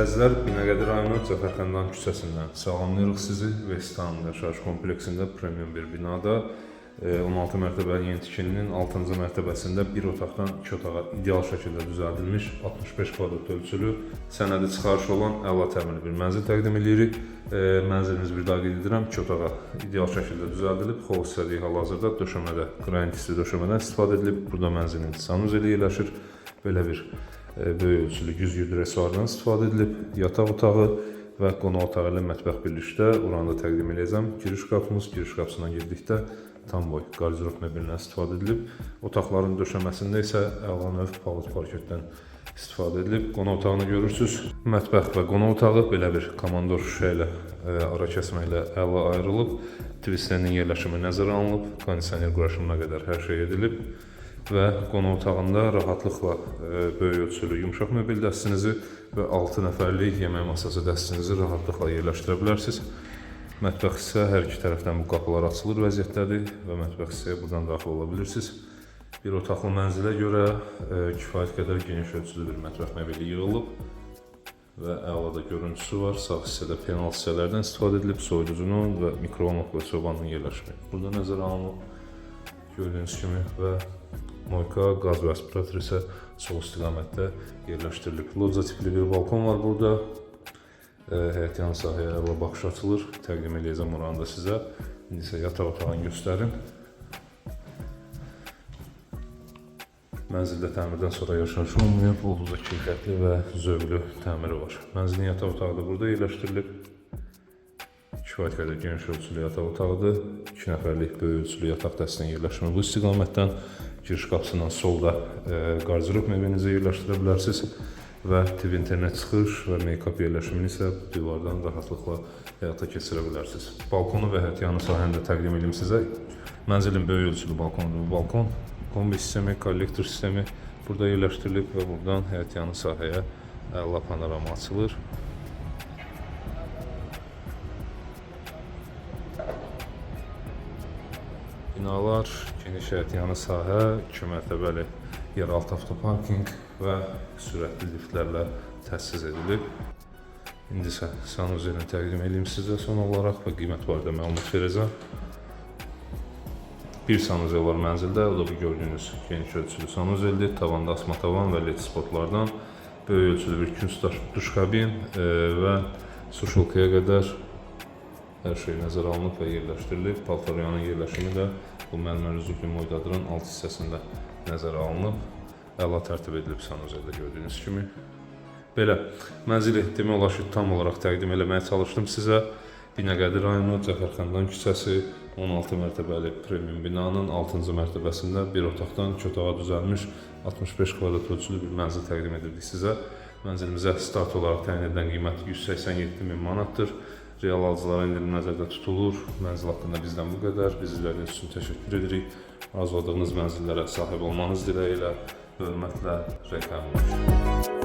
izləyicilər, Binəqədi rayonu Cəfərxandan küçəsindən salamlayırıq sizi. Vestan yaşayış kompleksində premium bir binada 16 mərtəbəli yeni tikilinin 6-cı mərtəbəsində bir otaqdan 2 otağa ideal şəkildə düzəldilmiş 65 kvadrat ölçülü, sənədi çıxarışı olan əla təmirli bir mənzil təqdim edirik. Mənzilimiz bir daha qeyd edirəm, 2 otağa ideal şəkildə düzəldilib, xol istədiyi hal-hazırda döşəmədə, qranitli döşəmədən istifadə edilib. Burada mənzilin sanuzeli yerləşir. Belə bir böyük ölçülü güzgü dresuardan istifadə edilib. Yataq otağı və qonaq otağı ilə mətbəx birlikdə oranda təqdim edəcəm. Giriş qapımız, giriş qapısından girdikdə tam boy qardirob mebelindən istifadə edilib. Otaqların döşəməsində isə əla növ palıd parketdən istifadə edilib. Qonaq otağını görürsünüz. Mətbəx və qonaq otağı belə bir komandor şüşə ilə ara kəsmə ilə əla ayrılıb. Twistlerinin yerləşimi nəzərə alınıb. Kondisioner quraşımına qədər hər şey edilib. Və qonaq otağında rahatlıqla böyük ölçülü yumşaq mebel dəstinizi və 6 nəfərlik yemək masası dəstinizi rahatlıqla yerləşdirə bilərsiniz. Mətbəx isə hər iki tərəfdən bu qapılar açılır vəziyyətdədir və mətbəx hissəyə buradan daxil ola bilirsiniz. Bir otaqlı mənzilə görə kifayət qədər geniş ölçülü bir mətbəx mebeli yığılıb və əlada görüntüsü var. Sağ hissədə penal hissələrdən istifadə edilib, soyuducunun və mikrofonluq və sobanın yerləşimi burada nəzərə alınıb. Gördüyünüz kimi və moyka, qaz və aspirator isə sol istiqamətdə yerləşdirilib. Loca tipli bir balkon var burada. Həyət yanı sahəyə əla baxış açılır. Təqdim edəcəm oranı da sizə. İndi isə yataq otağını göstərim. Mənzildə təmirdən sonra yaşayış olmayıb, olduqca keyfiyyətli və zövqlü təmiri var. Mənzilin yataq otağı da burada yerləşdirilib. Kifayət qədər geniş ölçülü yataq otağıdır. 2 nəfərlik böyük ölçülü yataq dəstinin yerləşimi bu istiqamətdən. Giriş qapısından solda qardirob mebelinizi yerləşdirə bilərsiniz və TV internet çıxış və make-up yerləşimini isə divardan rahatlıqla həyata keçirə bilərsiniz. Balkonu və həyət yanı sahəni də təqdim edim sizə. Mənzilin böyük ölçülü balkonudur bu balkon. Kombi sistemi, kollektor sistemi burada yerləşdirilib və buradan həyət yanı sahəyə əla panorama açılır. Binalar, geniş həyət yanı sahə, 2 mərtəbəli yeraltı avtoparking və sürətli liftlərlə təchiz edilib. İndi isə sanuzelini təqdim edeyim sizə son olaraq və qiymət barədə məlumat verəcəm. Bir sanuzel var mənzildə, o da bu gördüyünüz geniş ölçülü sanuzeldir. Tavanda asma tavan və led spotlardan böyük ölçülü bir künc duş kabin və suşulkaya qədər hər şey nəzərə alınıb və yerləşdirilib. Paltaryanın yerləşimi də bu mərmər üzüklü moydadırın alt hissəsində nəzərə alınıb. Əla tərtib edilib sanuzeldə gördüyünüz kimi. Belə, mənzili demək olar ki, tam olaraq təqdim eləməyə çalışdım sizə. Binəqədi rayonu Cəfərxandan küçəsi 16 mərtəbəli premium binanın 6-cı mərtəbəsində bir otaqdan 2 otağa düzəlmiş 65 kvadrat ölçülü bir mənzil təqdim edirdik sizə. Mənzilimizə start olaraq təyin edilən qiymət 187.000 manatdır. Real alıcılara endirim nəzərdə tutulur. Mənzil haqqında bizdən bu qədər. Biz izlədiyiniz üçün təşəkkür edirik. Arzuladığınız mənzillərə sahib olmanız diləyilə, hörmətlə, reklamlar.